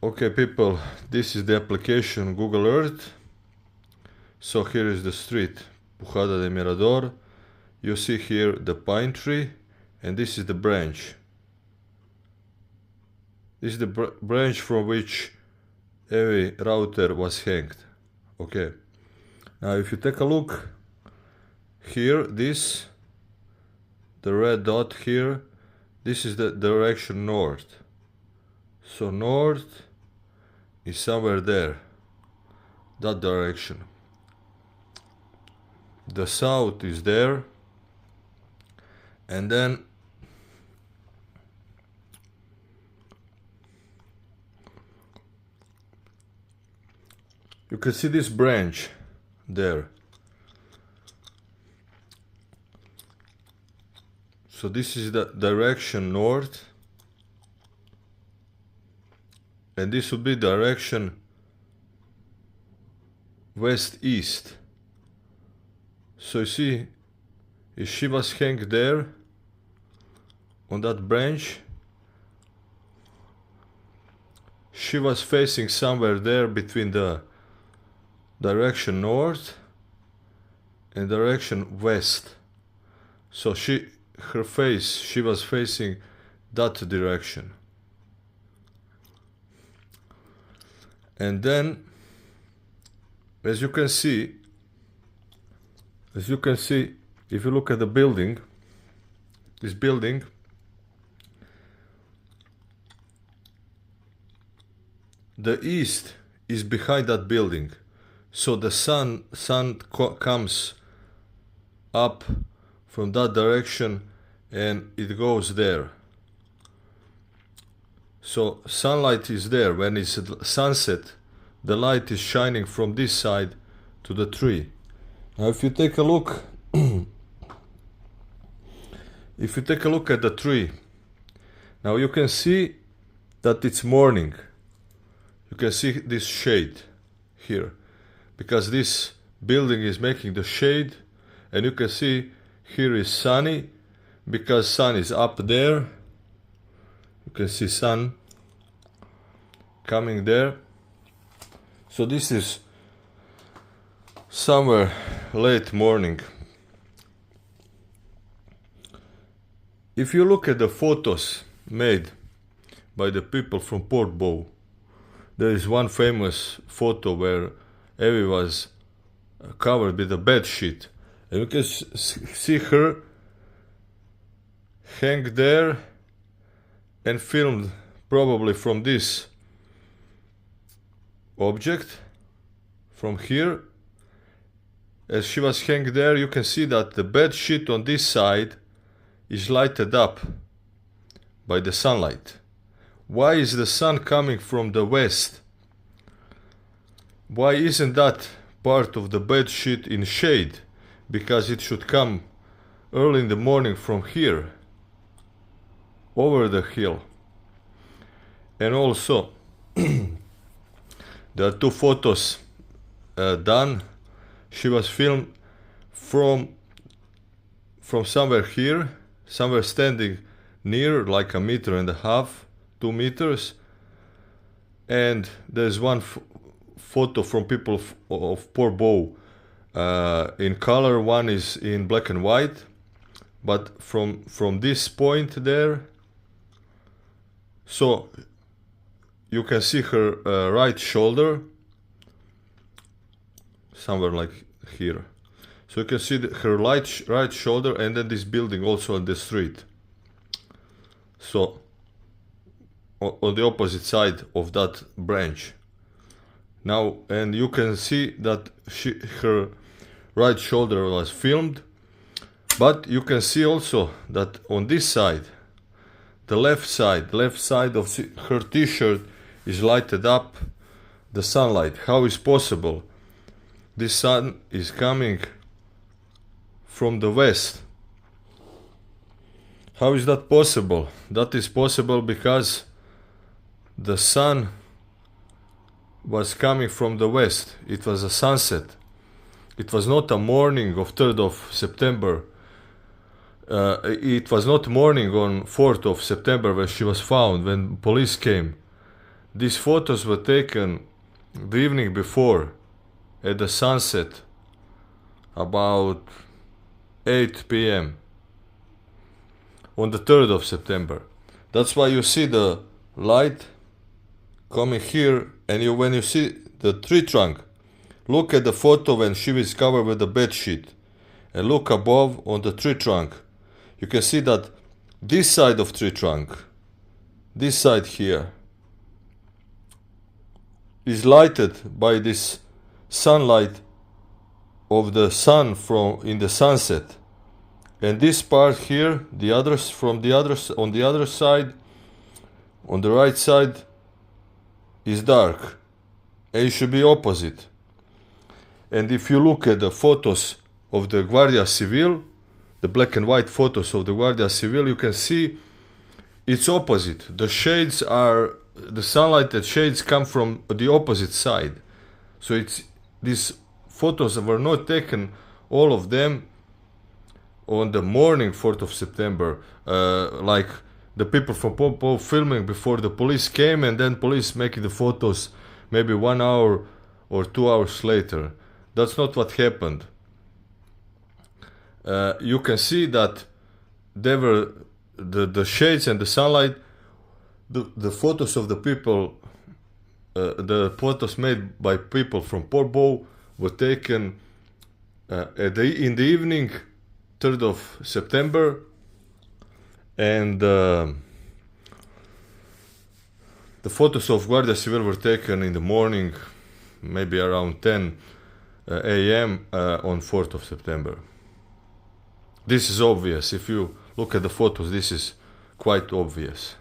Okay people, this is the application Google Earth. So here is the street, Pujada de Mirador. You see here the pine tree, and this is the branch. This is the branch from which Evi Rauter was hanged. Okay. Now if you take a look here, the red dot here, this is the direction north. So north is somewhere there, that direction. The south is there, and then you can see this branch there. So this is the direction north, and this would be direction west-east. So you see, if she was hanged there on that branch, she was facing somewhere there between the direction north and direction west. So she was facing that direction. And then, as you can see, if you look at the building, this building, the east is behind that building. So the sun comes up from that direction and it goes there. So sunlight is there. When it's sunset, the light is shining from this side to the tree. Now if you take a look at the tree, now you can see that it's morning. You can see this shade here, because this building is making the shade, and you can see here is sunny, because sun is up there. You can see sun coming there. So this is somewhere late morning. If you look at the photos made by the people from Portbou, there is one famous photo where Evi was covered with a bed sheet, and you can see her hang there and filmed probably from this object, from here. As she was hanging there, you can see that the bed sheet on this side is lighted up by the sunlight. Why is the sun coming from the west? Why isn't that part of the bed sheet in shade? Because it should come early in the morning from here, over the hill. And also, there are two photos done. She was filmed from somewhere here, somewhere standing near, like 1.5 meters, 2 meters. And there's one photo from people of Portbou in color, one is in black and white. But from this point there, so you can see her right shoulder, somewhere like here. So you can see her right shoulder, and then this building also on the street. So on the opposite side of that branch. Now, and you can see that her right shoulder was filmed, but you can see also that on this side, the left side of her t-shirt is lighted up, the sunlight. How is possible? This sun is coming from the west. How is that possible? That is possible because the sun was coming from the west. It was a sunset. It was not a morning of 3rd of September. It was not morning on 4th of September when she was found, when police came. These photos were taken the evening before at the sunset, about 8 p.m. on the 3rd of September. That's why you see the light coming here, and when you see the tree trunk, look at the photo when she was covered with the bed sheet, and look above on the tree trunk. You can see that this side of tree trunk, this side here, is lighted by this sunlight of the sun in the sunset, and this part here, on the other side, on the right side, is dark, and it should be opposite. And if you look at the photos of the Guardia Civil, the black and white photos of the Guardia Civil, you can see it's opposite. The sunlight and shades come from the opposite side. So these photos were not taken, all of them, on the morning 4th of September, like the people from Portbou filming before the police came, and then police making the photos maybe 1 hour or 2 hours later. That's not what happened. You can see that there were the shades and the sunlight, the photos of the people, the photos made by people from Portbou were taken in the evening, 3rd of September, and the photos of Guardia Civil were taken in the morning, maybe around 10 a.m. On 4th of September. This is obvious. If you look at the photos, this is quite obvious.